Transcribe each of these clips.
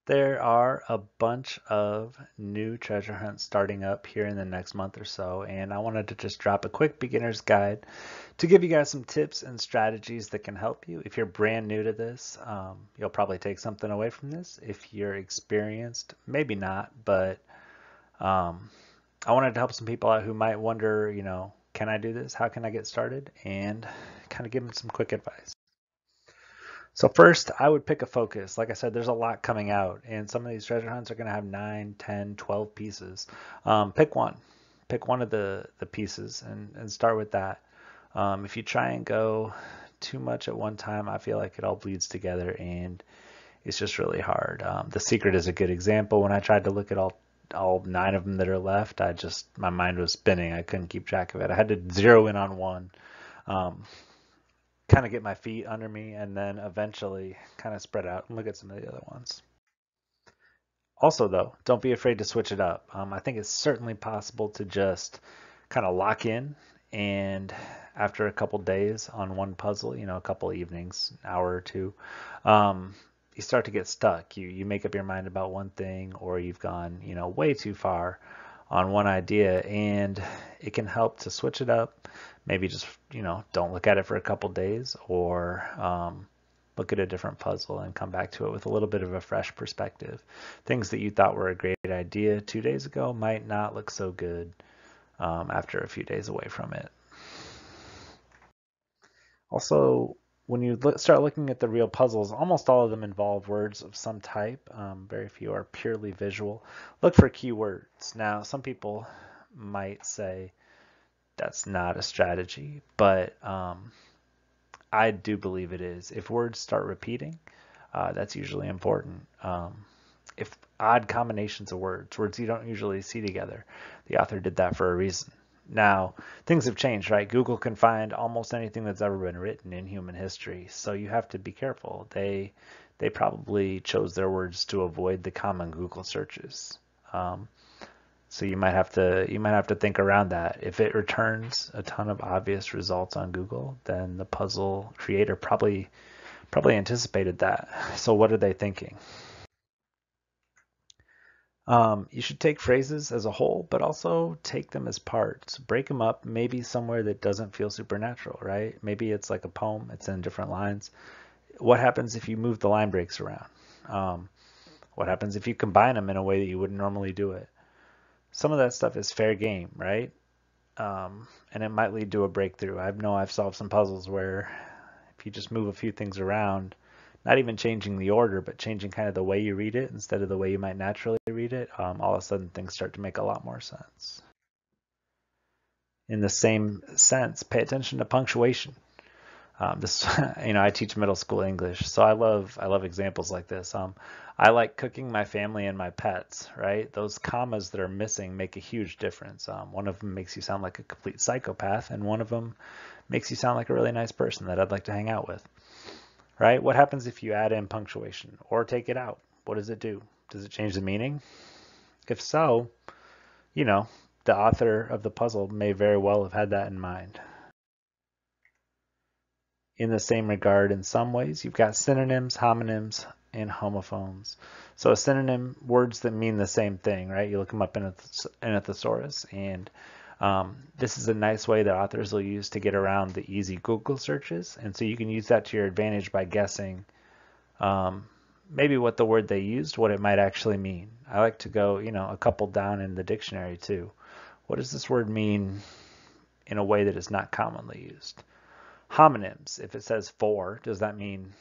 There are a bunch of new treasure hunts starting up here in the next month or so, and I wanted to just drop a quick beginner's guide to give you guys some tips and strategies that can help you. If you're brand new to this, you'll probably take something away from this. If you're experienced, maybe not, but um, I wanted to help some people out who might wonder, can I do this? How can I get started? And kind of give them some quick advice. So first, I would pick a focus. Like I said, there's a lot coming out, and some of these treasure hunts are going to have 9, 10, 12 pieces. Pick one. Pick one of the pieces and start with that. If you try and go too much at one time, I feel like it all bleeds together, and it's just really hard. The Secret is a good example. When I tried to look at all 9 of them that are left, my mind was spinning. I couldn't keep track of it. I had to zero in on one. Um, Kind of get my feet under me and then eventually kind of spread out and look at some of the other ones. Also, though, don't be afraid to switch it up. I think it's certainly possible to just kind of lock in and after a couple days on one puzzle, a couple evenings, an hour or two, you start to get stuck. You make up your mind about one thing or you've gone, way too far on one idea, and it can help to switch it up. Maybe just, don't look at it for a couple days, or look at a different puzzle and come back to it with a little bit of a fresh perspective. Things that you thought were a great idea 2 days ago might not look so good after a few days away from it. Also, when you start looking at the real puzzles, almost all of them involve words of some type. Very few are purely visual. Look for keywords. Now, some people might say that's not a strategy, but I do believe it is. If words start repeating, that's usually important. If odd combinations of words you don't usually see together, the author did that for a reason. Now, things have changed, right? Google can find almost anything that's ever been written in human history, so you have to be careful. They probably chose their words to avoid the common Google searches. So you might have to think around that. If it returns a ton of obvious results on Google, then the puzzle creator probably anticipated that. So what are they thinking? You should take phrases as a whole, but also take them as parts. Break them up, maybe somewhere that doesn't feel supernatural, right? Maybe it's like a poem, it's in different lines. What happens if you move the line breaks around? What happens if you combine them in a way that you wouldn't normally do it? Some of that stuff is fair game, right? And it might lead to a breakthrough. I've solved some puzzles where if you just move a few things around, not even changing the order, but changing kind of the way you read it instead of the way you might naturally read it, all of a sudden things start to make a lot more sense. In the same sense, pay attention to punctuation. This, I teach middle school English, so I love examples like this. I like cooking my family and my pets, right? Those commas that are missing make a huge difference. One of them makes you sound like a complete psychopath, and one of them makes you sound like a really nice person that I'd like to hang out with, right? What happens if you add in punctuation or take it out? What does it do? Does it change the meaning? If so, you know, the author of the puzzle may very well have had that in mind. In the same regard, in some ways, you've got synonyms, homonyms, and homophones. So a synonym, words that mean the same thing, right? You look them up in a thesaurus, and this is a nice way that authors will use to get around the easy Google searches. And so you can use that to your advantage by guessing maybe what the word they used, what it might actually mean. I like to go, a couple down in the dictionary too. What does this word mean in a way that is not commonly used? Homonyms, if it says for, does that mean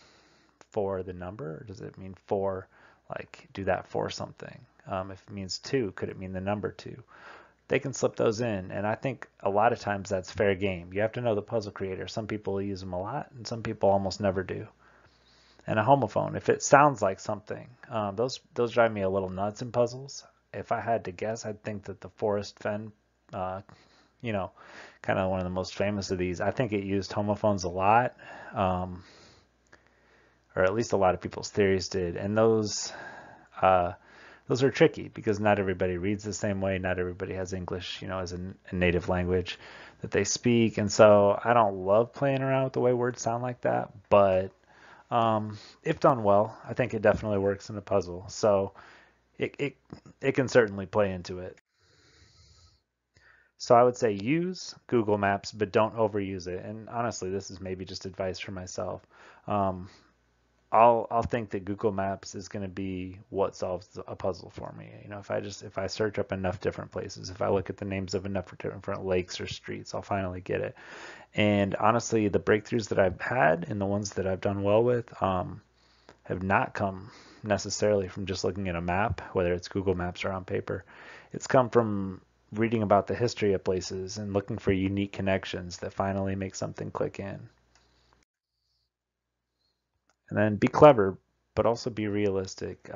for the number, or does it mean for, like, do that for something? If it means two, could it mean the number two? They can slip those in, and I think a lot of times that's fair game. You have to know the puzzle creator. Some people use them a lot, and some people almost never do. And a homophone, if it sounds like something, those drive me a little nuts in puzzles. If I had to guess, I'd think that the forest fen, uh, you know, kind of one of the most famous of these. I think it used homophones a lot, um, or at least a lot of people's theories did. And those are tricky because not everybody reads the same way. Not everybody has English, as a native language that they speak. And so I don't love playing around with the way words sound like that, but If done well, I think it definitely works in a puzzle. So it, it, it can certainly play into it. So I would say use Google Maps, but don't overuse it. And honestly, this is maybe just advice for myself. Um, I'll think that Google Maps is going to be what solves a puzzle for me. If I search up enough different places, if I look at the names of enough different lakes or streets, I'll finally get it. And honestly, the breakthroughs that I've had and the ones that I've done well with have not come necessarily from just looking at a map, whether it's Google Maps or on paper. It's come from reading about the history of places and looking for unique connections that finally make something click in. And then be clever, but also be realistic.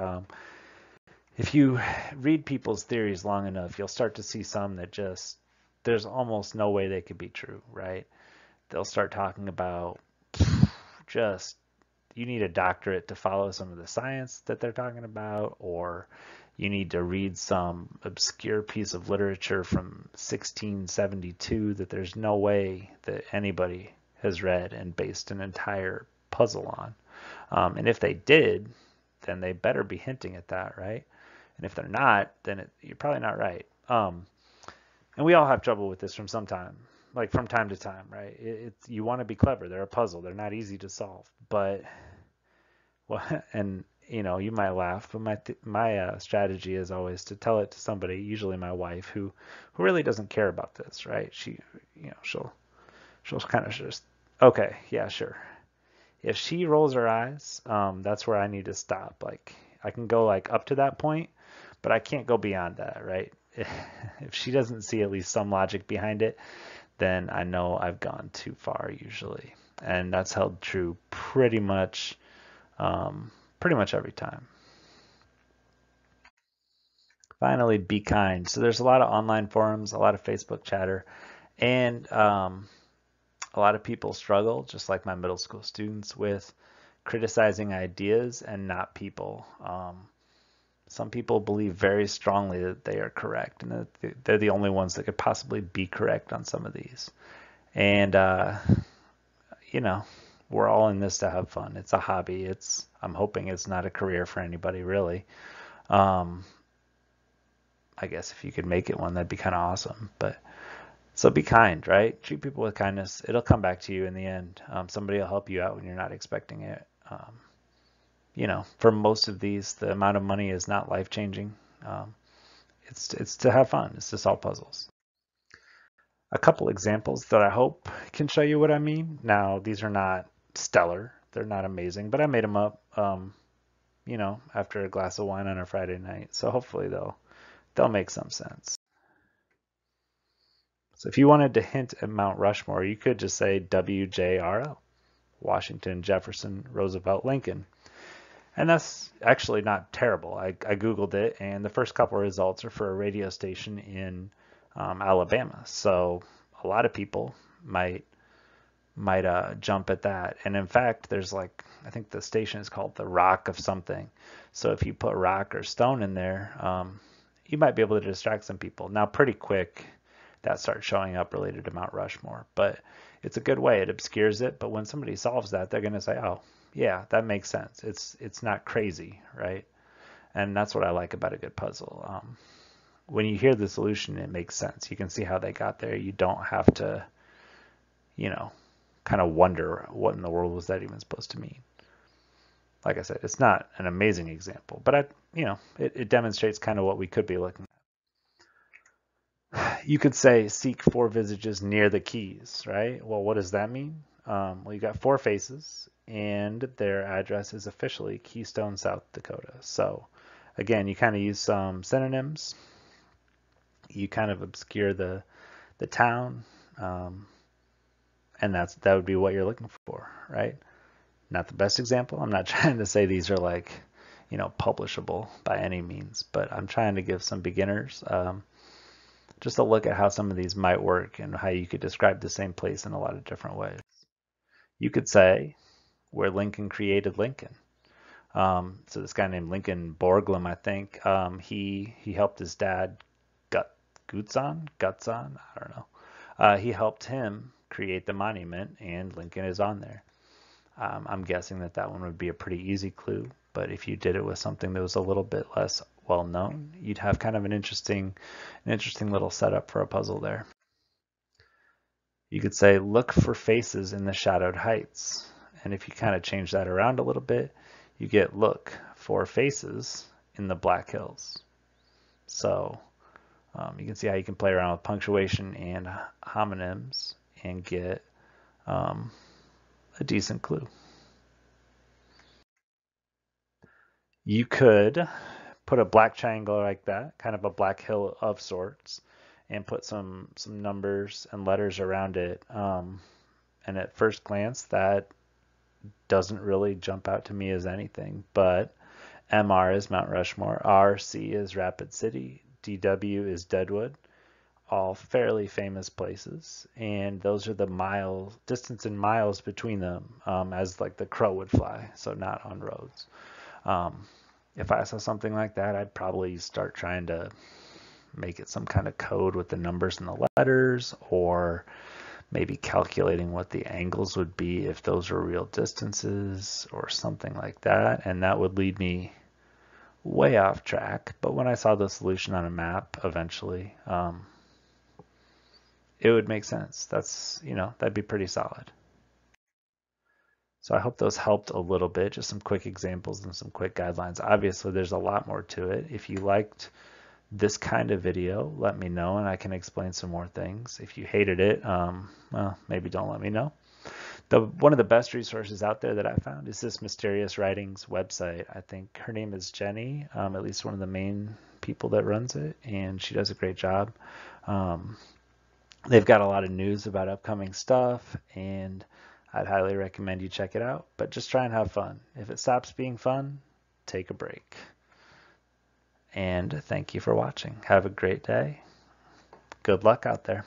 If you read people's theories long enough, you'll start to see some that just, there's almost no way they could be true, right? They'll start talking about just, you need a doctorate to follow some of the science that they're talking about, or you need to read some obscure piece of literature from 1672 that there's no way that anybody has read and based an entire puzzle on. And if they did, then they better be hinting at that, right? And if they're not, then you're probably not right. And we all have trouble with this from some time, like from time to time, right? You want to be clever. They're a puzzle. They're not easy to solve. But well, and you might laugh, but my strategy is always to tell it to somebody, usually my wife, who really doesn't care about this, right? She'll kind of just, okay, yeah, sure. If she rolls her eyes, that's where I need to stop. Like I can go like up to that point, but I can't go beyond that, right? If she doesn't see at least some logic behind it, then I know I've gone too far usually, and that's held true pretty much every time. Finally, be kind. So there's a lot of online forums, a lot of Facebook chatter, and a lot of people struggle, just like my middle school students, with criticizing ideas and not people. Some people believe very strongly that they are correct and that they're the only ones that could possibly be correct on some of these. And you know, we're all in this to have fun. It's a hobby. I'm hoping it's not a career for anybody really. Um, I guess if you could make it one, that'd be kind of awesome. But so be kind, right? Treat people with kindness. It'll come back to you in the end. Somebody will help you out when you're not expecting it. For most of these, the amount of money is not life changing. Um, it's to have fun. It's to solve puzzles. A couple examples that I hope can show you what I mean. Now, these are not stellar. They're not amazing, but I made them up, after a glass of wine on a Friday night. So hopefully they'll make some sense. So if you wanted to hint at Mount Rushmore, you could just say WJRL, Washington, Jefferson, Roosevelt, Lincoln. And that's actually not terrible. I Googled it, and the first couple of results are for a radio station in Alabama. So a lot of people might jump at that. And in fact, there's I think the station is called the Rock of something. So if you put rock or stone in there, you might be able to distract some people. Now, pretty quick, that starts showing up related to Mount Rushmore, but it's a good way. It obscures it, but when somebody solves that, they're going to say, "Oh, yeah, that makes sense. It's not crazy, right?" And that's what I like about a good puzzle. When you hear the solution, it makes sense. You can see how they got there. You don't have to, you know, kind of wonder what in the world was that even supposed to mean. Like I said, it's not an amazing example, but it demonstrates kind of what we could be looking at. You could say seek four visages near the keys, right? Well, what does that mean? Well, you got four faces, and their address is officially Keystone, South Dakota. So, again, you kind of use some synonyms. You kind of obscure the town, and that would be what you're looking for, right? Not the best example. I'm not trying to say these are publishable by any means, but I'm trying to give some beginners just a look at how some of these might work and how you could describe the same place in a lot of different ways. You could say where Lincoln created Lincoln. So this guy named Lincoln Borglum, I think, he helped his dad, Gutzon, I don't know. He helped him create the monument, and Lincoln is on there. I'm guessing that that one would be a pretty easy clue, but if you did it with something that was a little bit less well known, you'd have kind of an interesting little setup for a puzzle there. You could say, look for faces in the shadowed heights. And if you kind of change that around a little bit, you get look for faces in the Black Hills. So you can see how you can play around with punctuation and homonyms and get a decent clue. You could put a black triangle like that, kind of a black hill of sorts, and put some numbers and letters around it. And at first glance, that doesn't really jump out to me as anything, but MR is Mount Rushmore, RC is Rapid City, DW is Deadwood, all fairly famous places, and those are the distance in miles between them, as like the crow would fly, so not on roads. If I saw something like that, I'd probably start trying to make it some kind of code with the numbers and the letters, or maybe calculating what the angles would be if those were real distances or something like that. And that would lead me way off track. But when I saw the solution on a map eventually, it would make sense. That'd be pretty solid. So I hope those helped a little bit, just some quick examples and some quick guidelines. Obviously, there's a lot more to it. If you liked this kind of video, let me know and I can explain some more things. If you hated it, well, maybe don't let me know. One of the best resources out there that I found is this Mysterious Writings website. I think her name is Jenny, at least one of the main people that runs it, and she does a great job. They've got a lot of news about upcoming stuff, and I'd highly recommend you check it out, but just try and have fun. If it stops being fun, take a break. And thank you for watching. Have a great day. Good luck out there.